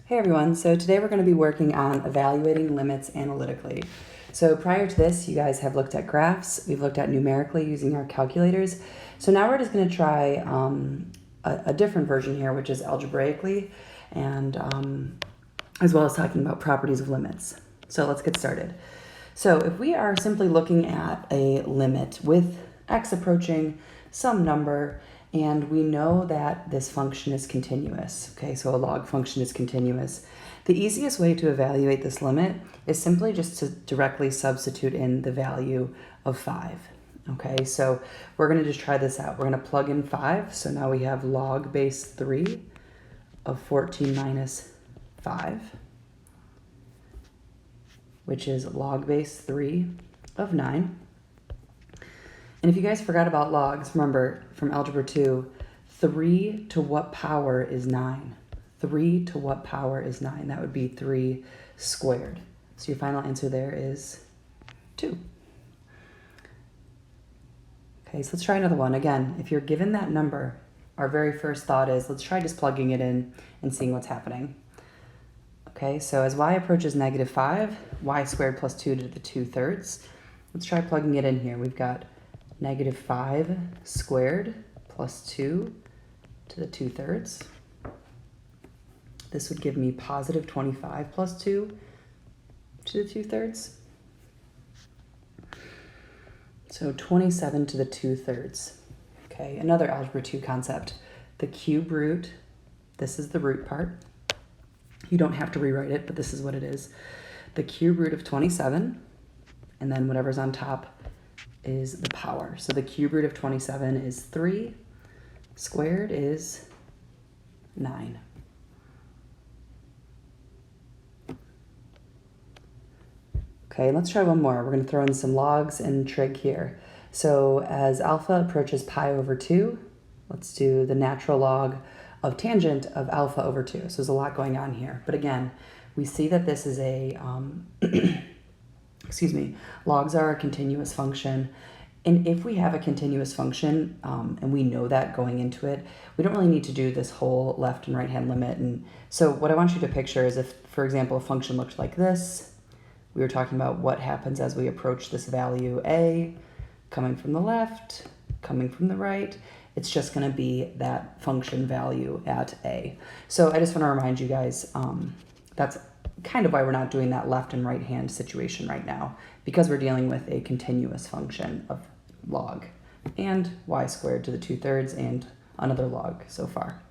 Hey everyone, so today we're going to be working on evaluating limits analytically. So prior to this, you guys have looked at graphs, we've looked at numerically using our calculators. So now we're just going to try a different version here, which is algebraically, and as well as talking about properties of limits. So let's get started. So if we are simply looking at a limit with x approaching some number, and we know that this function is continuous, okay, so a log function is continuous. The easiest way to evaluate this limit is simply just to directly substitute in the value of 5, okay? So we're going to just try this out. We're going to plug in 5, so now we have log base 3 of 14 minus 5, which is log base 3 of 9. And if you guys forgot about logs, remember from Algebra 2, 3 to what power is 9? 3 to what power is 9? That would be 3 squared. So your final answer there is 2. Okay, so let's try another one. Again, if you're given that number, our very first thought is let's try just plugging it in and seeing what's happening. Okay, so as y approaches negative 5, y squared plus 2 to the 2/3. Let's try plugging it in here. We've got negative 5 squared plus 2 to the 2/3. This would give me positive 25 plus 2 to the 2/3. So 27 to the 2/3. Okay, another Algebra 2 concept. The cube root, this is the root part. You don't have to rewrite it, but this is what it is. The cube root of 27, and then whatever's on top is the power. So the cube root of 27 is 3, squared is 9. Okay, let's try one more. We're going to throw in some logs and trig here. So as alpha approaches pi over 2, let's do the natural log of tangent of alpha over 2. So there's a lot going on here. But again, we see that this is a logs are a continuous function. And if we have a continuous function and we know that going into it, we don't really need to do this whole left and right hand limit. And so what I want you to picture is if, for example, a function looked like this, we were talking about what happens as we approach this value a, coming from the left, coming from the right. It's just going to be that function value at a. So I just want to remind you guys, that's kind of why we're not doing that left and right hand situation right now, because we're dealing with a continuous function of log and y squared to the 2/3 and another log so far.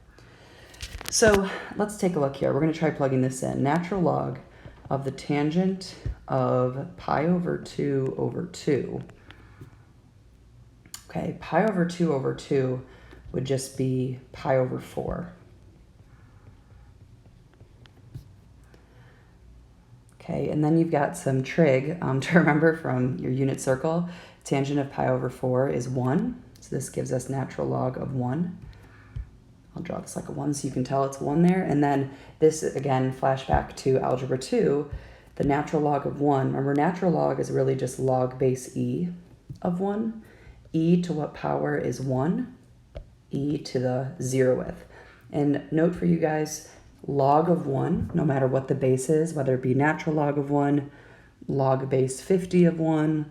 So let's take a look here. We're going to try plugging this in. Natural log of the tangent of pi over 2 over 2. Okay, pi over 2 over 2 would just be pi over 4. Okay, and then you've got some trig to remember from your unit circle. Tangent of pi over 4 is 1, so this gives us natural log of 1. I'll draw this like a 1 so you can tell it's 1 there. And then this, again, flashback to Algebra 2, the natural log of 1. Remember, natural log is really just log base e of 1. E to what power is 1? E to the 0th. And note for you guys, log of 1, no matter what the base is, whether it be natural log of 1, log base 50 of 1,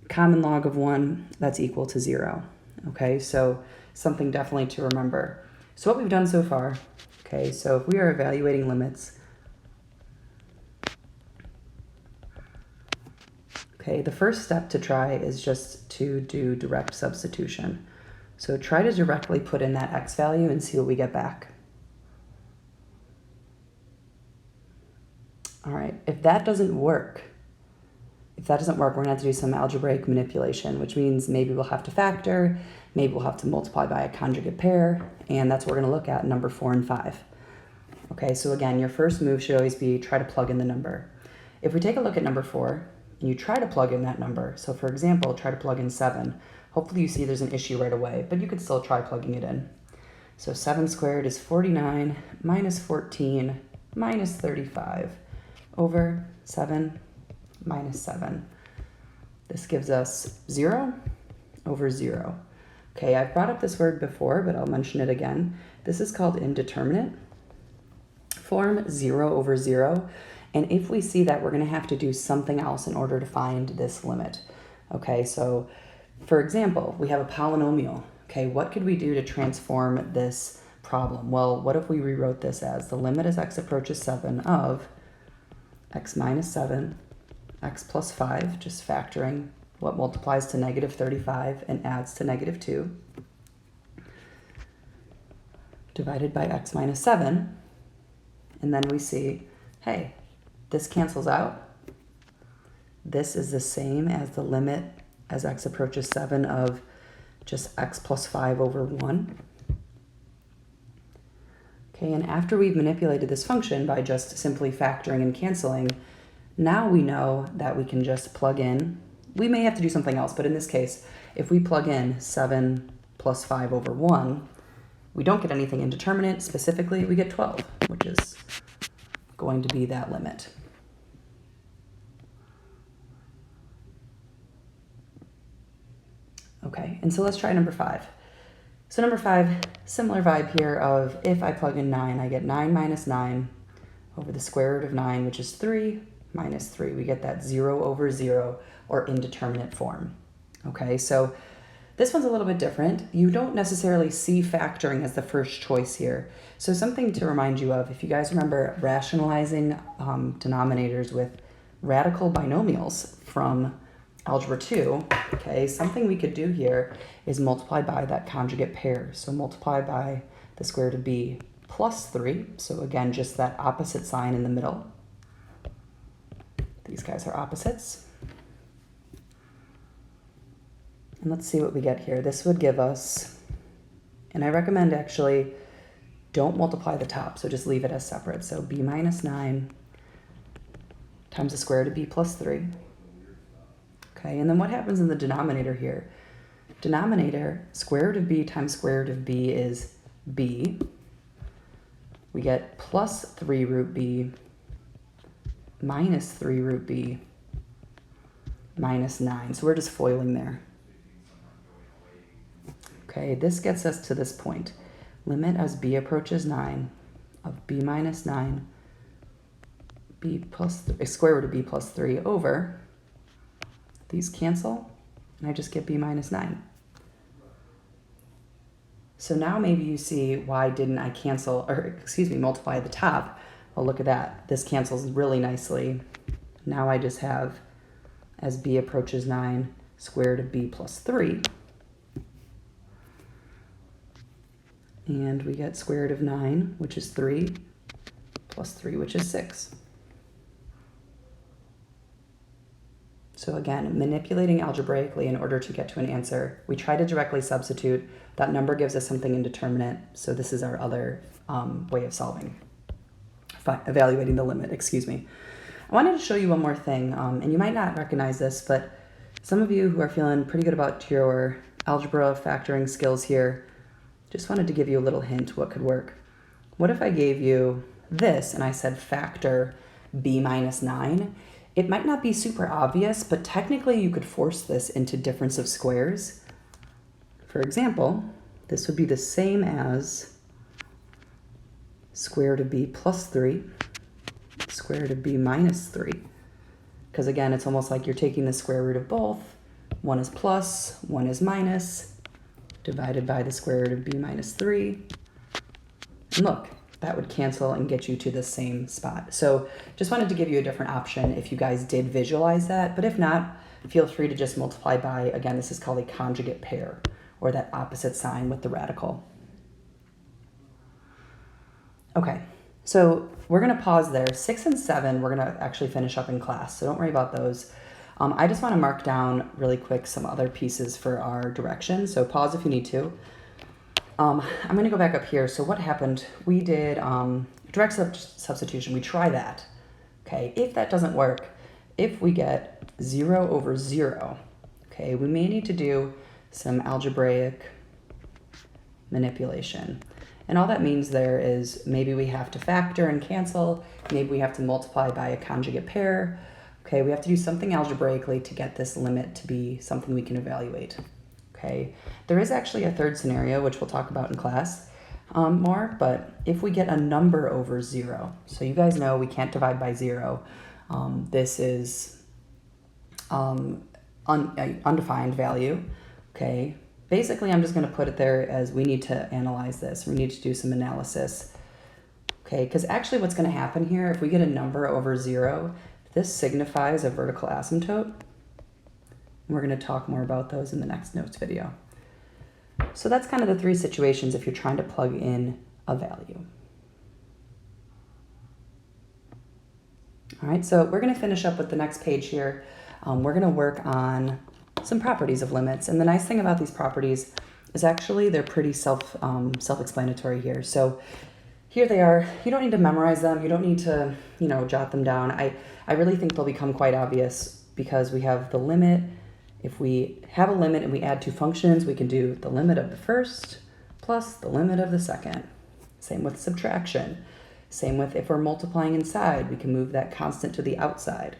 common log of 1, that's equal to 0. Okay, so something definitely to remember. So what we've done so far, okay, so if we are evaluating limits, okay, the first step to try is just to do direct substitution. So try to directly put in that x value and see what we get back. All right, if that doesn't work, we're gonna have to do some algebraic manipulation, which means maybe we'll have to factor, maybe we'll have to multiply by a conjugate pair, and that's what we're gonna look at in number 4 and 5. Okay, so again, your first move should always be try to plug in the number. If we take a look at number 4, and you try to plug in that number, so for example, try to plug in 7, hopefully you see there's an issue right away, but you could still try plugging it in. So 7 squared is 49 minus 14 minus 35 over 7 minus 7. This gives us 0 over 0. Okay, I've brought up this word before, but I'll mention it again. This is called indeterminate. form 0 over 0. And if we see that, we're going to have to do something else in order to find this limit. Okay, so for example, we have a polynomial. Okay, what could we do to transform this problem? Well, what if we rewrote this as the limit as x approaches 7 of x minus 7, x plus 5, just factoring what multiplies to negative 35 and adds to negative 2, divided by x minus 7. And then we see, hey, this cancels out. This is the same as the limit as x approaches 7 of just x plus 5 over 1. Okay, and after we've manipulated this function by just simply factoring and canceling, now we know that we can just plug in. We may have to do something else, but in this case, if we plug in 7 plus 5 over 1, we don't get anything indeterminate. Specifically, we get 12, which is going to be that limit. Okay, and so let's try number 5. So number 5, similar vibe here of if I plug in 9, I get 9 minus 9 over the square root of 9, which is 3 minus 3. We get that 0 over 0 or indeterminate form. Okay, so this one's a little bit different. You don't necessarily see factoring as the first choice here. So something to remind you of, if you guys remember rationalizing denominators with radical binomials from Algebra 2, okay, something we could do here is multiply by that conjugate pair. So multiply by the square root of b plus 3. So again, just that opposite sign in the middle. These guys are opposites. And let's see what we get here. This would give us, and I recommend actually don't multiply the top, so just leave it as separate. So b minus 9 times the square root of b plus 3. Okay, and then what happens in the denominator here? Denominator, square root of b times square root of b is b. We get plus 3 root b minus 3 root b minus 9. So we're just foiling there. Okay, this gets us to this point. Limit as b approaches 9 of b minus 9, b plus square root of b plus 3 over, these cancel, and I just get b minus 9. So now maybe you see why didn't I cancel, or excuse me, multiply the top. Well, look at that. This cancels really nicely. Now I just have, as b approaches 9, square root of b plus 3. And we get square root of 9, which is 3, plus 3, which is 6. So again, manipulating algebraically in order to get to an answer. We try to directly substitute. That number gives us something indeterminate. So this is our other way of solving, evaluating the limit, excuse me. I wanted to show you one more thing, and you might not recognize this, but some of you who are feeling pretty good about your algebra factoring skills here, just wanted to give you a little hint what could work. What if I gave you this and I said factor b minus 9? It might not be super obvious, but technically you could force this into difference of squares. For example, this would be the same as square root of b plus 3, square root of b minus 3. Because again, it's almost like you're taking the square root of both. One is plus, one is minus, divided by the square root of b minus 3. And look, that would cancel and get you to the same spot. So just wanted to give you a different option if you guys did visualize that. But if not, feel free to just multiply by, again, this is called a conjugate pair, or that opposite sign with the radical. Okay, so we're going to pause there. 6 and 7, we're going to actually finish up in class, so don't worry about those. I just want to mark down really quick some other pieces for our direction, so pause if you need to. I'm going to go back up here. So what happened? We did direct substitution. We try that. Okay, if that doesn't work, if we get 0 over 0, okay, we may need to do some algebraic manipulation. And all that means there is maybe we have to factor and cancel, maybe we have to multiply by a conjugate pair. Okay, we have to do something algebraically to get this limit to be something we can evaluate. Okay, there is actually a third scenario, which we'll talk about in class. more, but if we get a number over 0, so you guys know we can't divide by 0. This is undefined value, okay? Basically, I'm just going to put it there as we need to analyze this. We need to do some analysis, okay? Because actually what's going to happen here, if we get a number over 0, this signifies a vertical asymptote. We're going to talk more about those in the next notes video. So that's kind of the 3 situations if you're trying to plug in a value. All right, so we're going to finish up with the next page here. We're going to work on some properties of limits. And the nice thing about these properties is actually they're pretty self-explanatory here. So here they are. You don't need to memorize them. You don't need to, jot them down. I really think they'll become quite obvious because we have the limit. If we have a limit and we add 2 functions, we can do the limit of the first plus the limit of the second. Same with subtraction. Same with if we're multiplying inside, we can move that constant to the outside.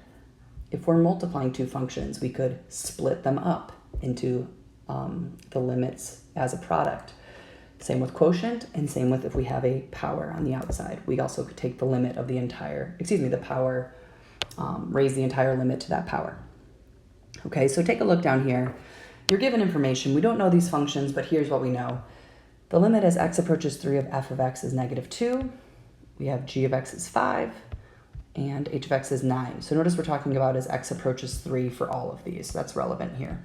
If we're multiplying 2 functions, we could split them up into the limits as a product. Same with quotient, and same with if we have a power on the outside. We also could take the limit of the power, raise the entire limit to that power. Okay, so take a look down here. You're given information. We don't know these functions, but here's what we know. The limit as x approaches 3 of f of x is -2. We have g of x is 5, and h of x is 9. So notice we're talking about as x approaches 3 for all of these. So that's relevant here.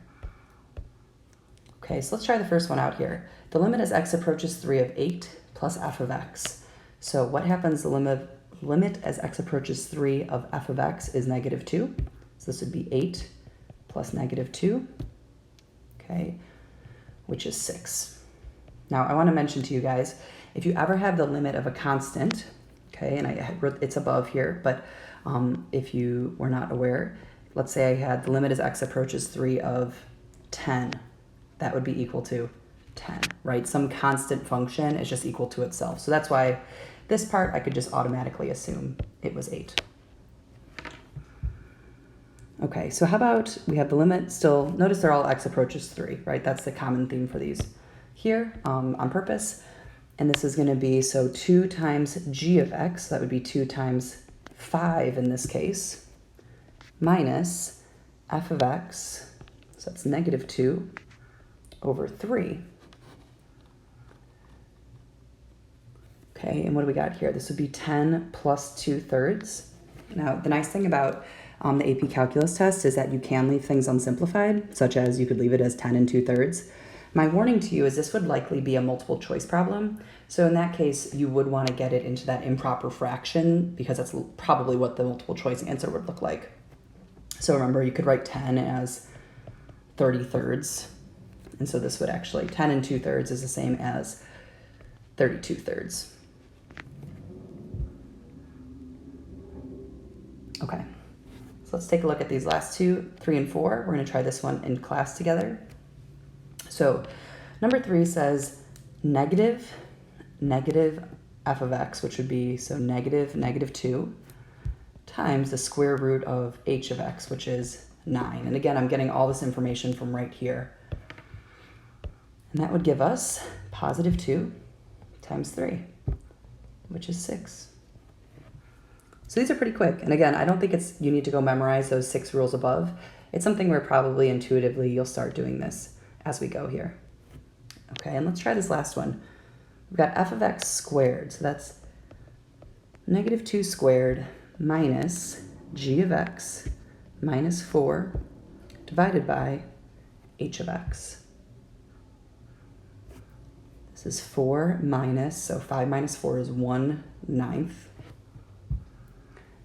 Okay, so let's try the first one out here. The limit as x approaches 3 of 8 plus f of x. So what happens, the limit as x approaches 3 of f of x is -2. So this would be 8 plus -2, okay, which is 6. Now, I want to mention to you guys, if you ever have the limit of a constant, okay, and it's above here, but if you were not aware, let's say I had the limit as x approaches 3 of 10, that would be equal to 10, right? Some constant function is just equal to itself. So that's why this part I could just automatically assume it was 8. Okay, so how about we have the limit still, notice they're all x approaches 3, right? That's the common theme for these here on purpose. And this is going to be, so 2 times g of x, that would be 2 times 5 in this case, minus f of x, so that's -2 over 3. Okay, and what do we got here? This would be 10 plus 2/3. Now, the nice thing about the AP Calculus test is that you can leave things unsimplified, such as you could leave it as 10 and 2/3. My warning to you is this would likely be a multiple choice problem. So in that case, you would want to get it into that improper fraction because that's probably what the multiple choice answer would look like. So remember, you could write 10 as 30/3. And so this would actually, 10 and 2/3 is the same as 32/3. Okay, so let's take a look at these last 2, 3 and 4. We're going to try this one in class together. So number 3 says negative f of x, which would be, so -2 times the square root of h of x, which is 9. And again, I'm getting all this information from right here. And that would give us +2 times 3, which is 6. So these are pretty quick. And again, I don't think you need to go memorize those 6 rules above. It's something where probably intuitively you'll start doing this as we go here. Okay, and let's try this last one. We've got f of x squared. So that's -2 squared minus g of x minus 4 divided by h of x. This is 4 minus, so 5 minus 4 is 1/9.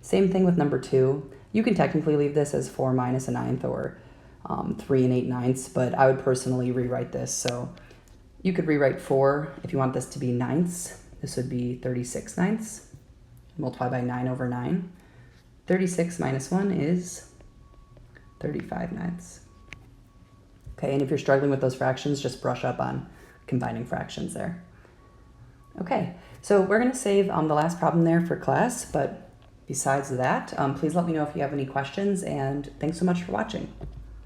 Same thing with number 2. You can technically leave this as 4 minus 1/9 or 3 8/9, but I would personally rewrite this. So you could rewrite 4 if you want this to be 9ths. This would be 36/9. Multiply by 9 over 9. 36 minus 1 is 35/9. Okay, and if you're struggling with those fractions, just brush up on combining fractions there. Okay, so we're going to save the last problem there for class, but besides that, please let me know if you have any questions, and thanks so much for watching.